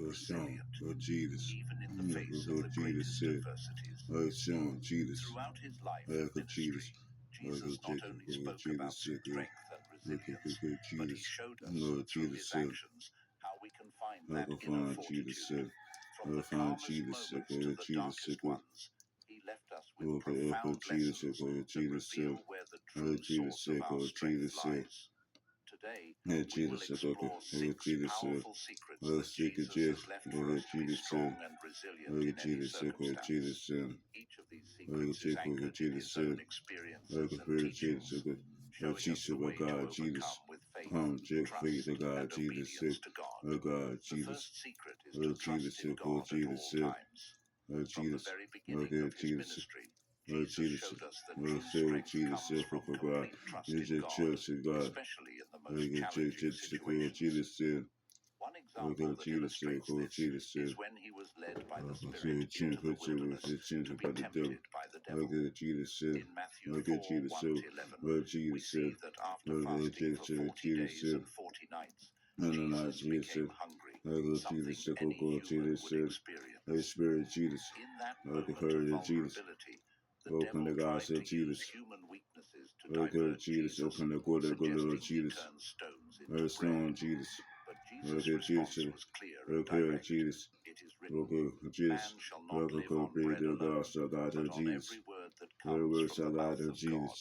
resilient, Jesus. even in the face of the greatest adversities. Jesus. Throughout his life and ministry, Jesus not only spoke about strength and resilience, but he showed us through his actions how we can find that inner fortitude. From the calmest moments to the darkest ones, he left us with profound lessons that reveal where the true source of our strength lies. Today, we will explore 6 powerful secrets that Jesus has left for us to be strong and resilient in any circumstance. Each of these secrets is anchored in his own experiences and teachings, showing us the way to overcome with faith, trust, and obedience to God. The first secret is to trust in God at all times. From the very beginning of his ministry, Jesus showed us that true strength comes from complete trust in God, especially in the most challenging situations. One example that illustrates this is when he was led by the Spirit into the wilderness to be tempted by the devil. In Matthew 4:1-11, we see that after fasting for 40 days and 40 nights, Jesus became hungry, something any human would experience. In that moment of vulnerability, the devil tried to use human weaknesses to divert Jesus, suggesting he turn stones into bread. But Jesus' response was clear and direct. It is written, "Man shall not live on bread alone, but on every word that comes from the mouth of God."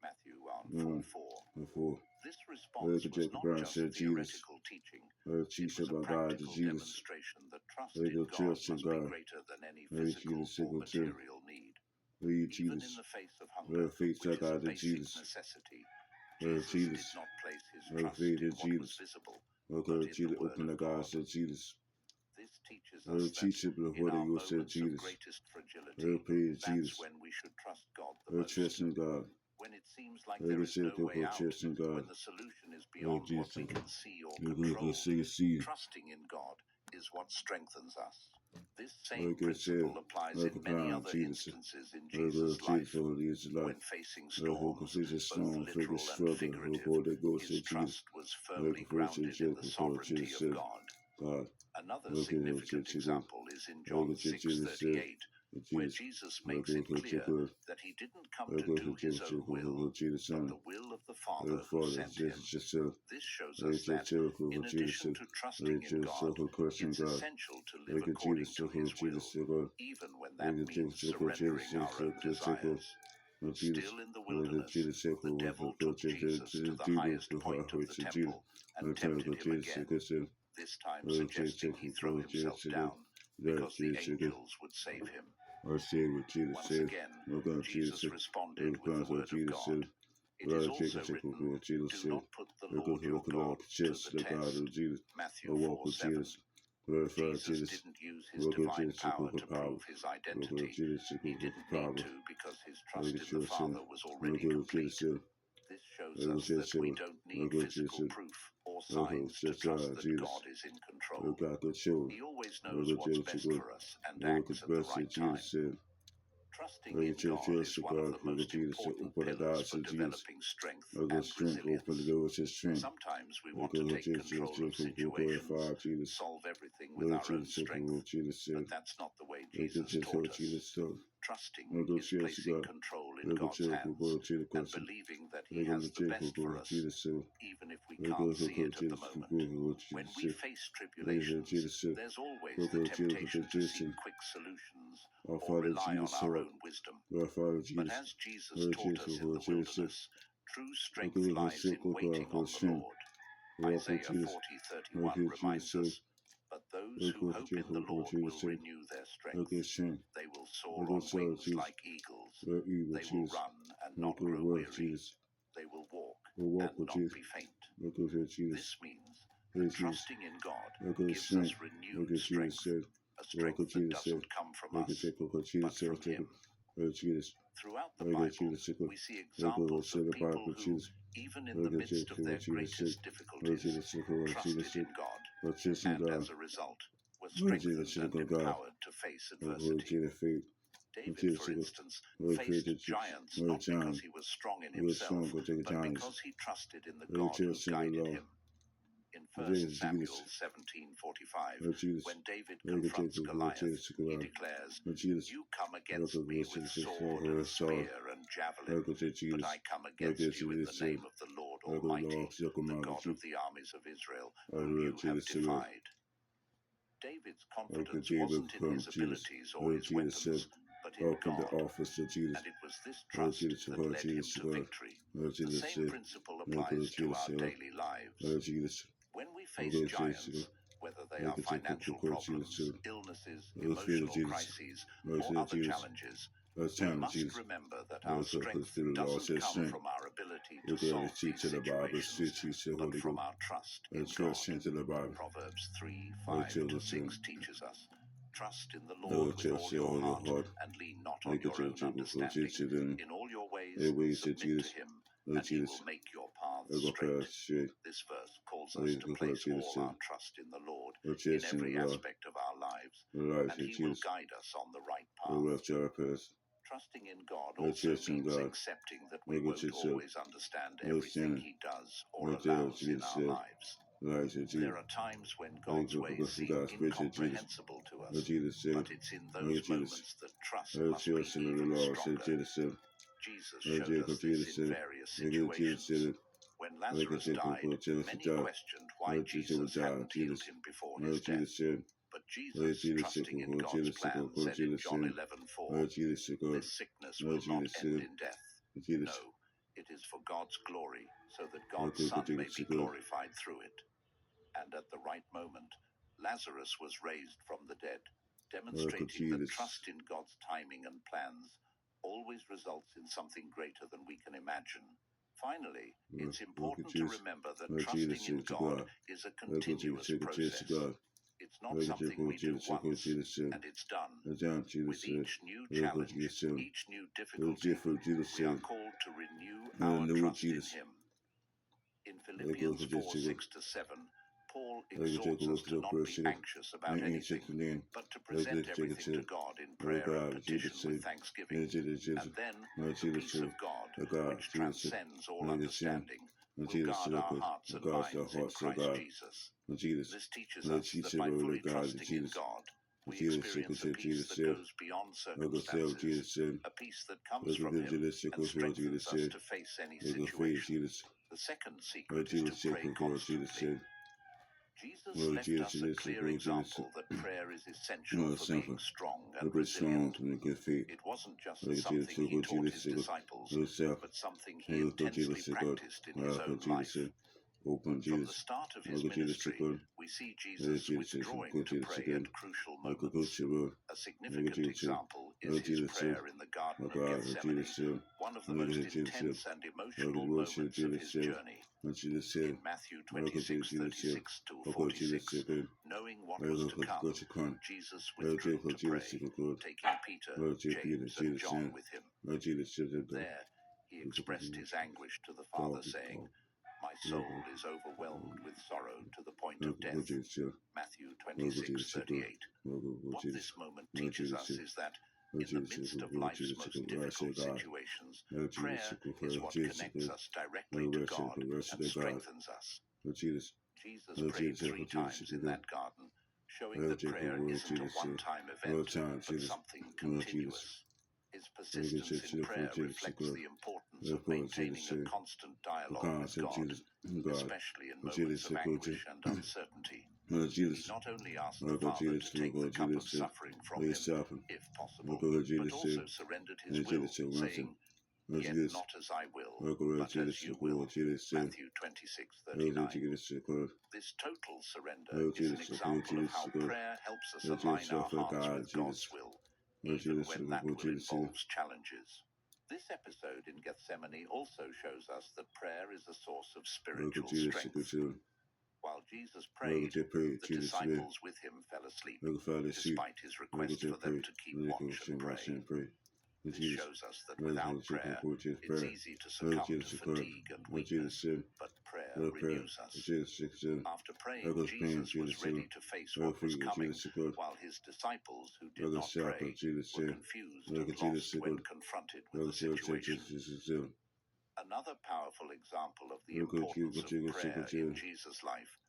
Matthew 4:4. This response was not just theoretical teaching, it was a practical demonstration that trust in God must be greater than any physical or material need. Even in the face of hunger, which is a basic necessity, Jesus did not place his trust in what was visible, but in the Word of God. This teaches us that in our moments of greatest fragility, that's when we should trust God the most. When it seems like there is no way out, when the solution is beyond what we can see or control, trusting in God is what strengthens us. This same principle applies in many other instances in Jesus' life. When facing storms, both literal and figurative, his trust was firmly grounded in the sovereignty of God. Another significant example is in John 6:38, where Jesus makes it clear that he didn't come to do his own will, but the will of the Father who sent him. This shows us that, in addition to trusting in God, it's essential to live according to his will, even when that means surrendering our own desires. Still in the wilderness, the devil took Jesus to the highest point of the temple and tempted him again, this time suggesting he throw himself down because the angels would save him. Once again, Jesus responded with the word of God. It is also written, "Do not put the Lord your God to the test." Matthew 4:7. Jesus didn't use his divine power to prove his identity. He didn't need to because his trust in the Father was already complete. This shows us that we don't need physical proof or signs to trust that God is in control. He always knows what's best for us and acts at the right time. Trusting in God is one of the most important pillars for developing strength and resilience. Sometimes we want to take control of situations, solve everything with our own strength, but that's not the way Jesus taught us. Trusting is placing control in God's hands and believing that he has the best for us, even if we can't see it at the moment. When we face tribulations, there's always the temptation to seek quick solutions or rely on our own wisdom. But as Jesus taught us in the wilderness, true strength lies in waiting on the Lord. Isaiah 40:31 reminds us, "But those who hope in the Lord will renew their strength. They will soar on wings like eagles. They will run and not grow weary. They will walk and not be faint." This means that trusting in God gives us renewed strength, a strength that doesn't come from us, but from him. Throughout the Bible, we see examples of people who, even in the midst of their greatest difficulties, trusted in God, and as a result, were strengthened and empowered to face adversity. David, for instance, faced giants not because he was strong in himself, but because he trusted in the God who guided him. In 1 Samuel 17:45, when David confronts Goliath, he declares, "You come against me with sword and spear and javelin, but I come against you in the name of the Lord Almighty, the God of the armies of Israel, whom you have defied." David's confidence wasn't in his abilities or his weapons, but in God, and it was this trust that led him to victory. The same principle applies to our daily lives. When we face giants, whether they are financial problems, illnesses, emotional crises, or other challenges, we must remember that our strength doesn't come from our ability to solve these situations, but from our trust in God. Proverbs 3:5-6 teaches us, "Trust in the Lord with all your heart, and lean not on your own understanding. In all your ways submit to him, and he will make your paths straight." This verse calls us to place all our trust in the Lord in every aspect of our lives, and he will guide us on the right path. Trusting in God also means accepting that we won't always understand everything he does or allows in our lives. There are times when God's ways seem incomprehensible to us, but it's in those moments that trust must be even stronger. Jesus showed us this in various situations. When Lazarus died, many questioned why Jesus hadn't healed him before his death. But Jesus, trusting in God's plan, said in John 11:4, "This sickness will not end in death. No, it is for God's glory, so that God's Son may be glorified through it." And at the right moment, Lazarus was raised from the dead, demonstrating that trust in God's timing and plans always results in something greater than we can imagine. Finally, it's important to remember that trusting in God is a continuous process. It's not something we do once, and it's done. With each new challenge, each new difficulty, we are called to renew our trust in him. In Philippians 4:6-7, Paul exhorts us to not be anxious about anything, but to present everything to God in prayer and petition with thanksgiving. And then the peace of God, which transcends all understanding, will guard our hearts and minds in Christ Jesus. This teaches us that by fully trusting in God, we experience a peace that goes beyond circumstances, a peace that comes from him and strengthens us to face any situation. The second secret is to pray constantly. Jesus left us a clear example that prayer is essential for being strong and resilient. It wasn't just something he taught his disciples, but something he intensely practiced in his own life. From the start of his ministry, we see Jesus withdrawing to pray at crucial moments. A significant example is his prayer in the Garden of Gethsemane, one of the most intense and emotional moments of his journey. In Matthew 26:36-46, knowing what was to come, Jesus withdrew to pray, taking Peter, James, and John with him. There, he expressed his anguish to the Father, saying, "My soul is overwhelmed with sorrow to the point of death." Matthew 26:38. What this moment teaches us is that in the midst of life's most difficult situations, prayer is what connects us directly to God and strengthens us. Jesus prayed 3 times in that garden, showing that prayer isn't a one-time event, but something continuous. His persistence in prayer reflects the importance of maintaining a constant dialogue with God, especially in moments of anguish and uncertainty. He not only asked the Father to take the cup of suffering from him, if possible, but also surrendered his will, saying, "Yet not as I will, but as you will." Matthew 26:39. This total surrender is an example of how prayer helps us align our hearts with God's will, even when that will involves challenges. This episode in Gethsemane also shows us that prayer is a source of spiritual strength. While Jesus prayed, the disciples with him fell asleep, despite his request for them to keep watch and pray. This shows us that without prayer, it's easy to succumb to fatigue and weakness, but prayer renews us. After praying, Jesus was ready to face what was coming, while his disciples, who did not pray, were confused and lost when confronted with the situation. Another powerful example of the importance of prayer in Jesus' life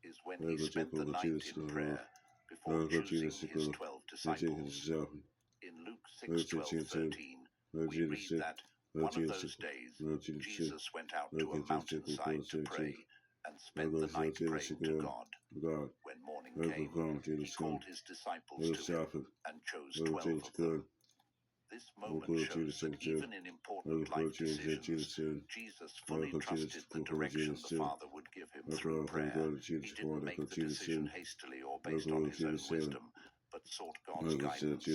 is when he spent the night in prayer before choosing his 12 disciples. In Luke 6:12-13, we read that one of those days Jesus went out to a mountainside to pray and spent the night praying to God. When morning came, he called his disciples to him and chose 12 of them. This moment shows that even in important life decisions, Jesus fully trusted the direction the Father would give him through prayer. He didn't make the decision hastily or based on his own wisdom, but sought God's guidance.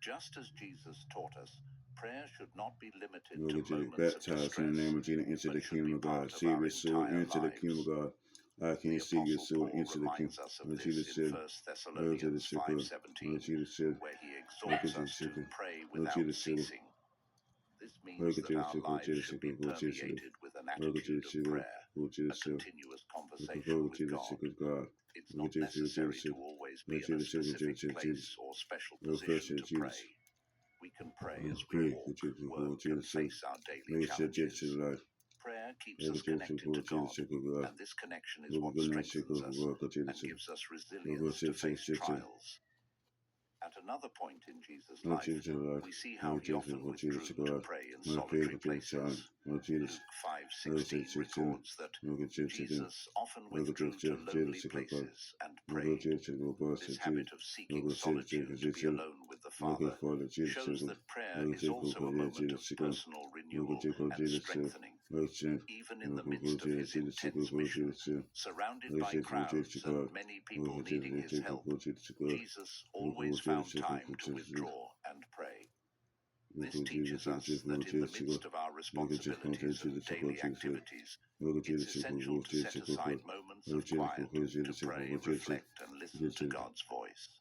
Just as Jesus taught us, prayer should not be limited to moments of distress, in the name of Jesus into the kingdom of God. See your soul into the kingdom of God. I can see your soul into the kingdom of this in 1 Thessalonians 5:17, where he exhorts us to pray without ceasing. This means that our lives should be permeated with an attitude of prayer, a continuous conversation with God. It's not necessary to always be in a specific place or special position to pray. We can pray as we walk, work, and face our daily challenges. Prayer keeps us connected to God, and this connection is what strengthens us and gives us resilience to face trials. At another point in Jesus' life, we see how he often withdrew to pray in solitary places. Luke 5:16 records that Jesus often withdrew to lonely places and prayed. This habit of seeking solitude to be alone with the Father shows that prayer is also a moment of personal renewal and strengthening. Even in the midst of his intense mission, surrounded by crowds and many people needing his help, Jesus always found time to withdraw and pray. This teaches us that in the midst of our responsibilities and daily activities, it's essential to set aside moments of quiet to pray, reflect, and listen to God's voice.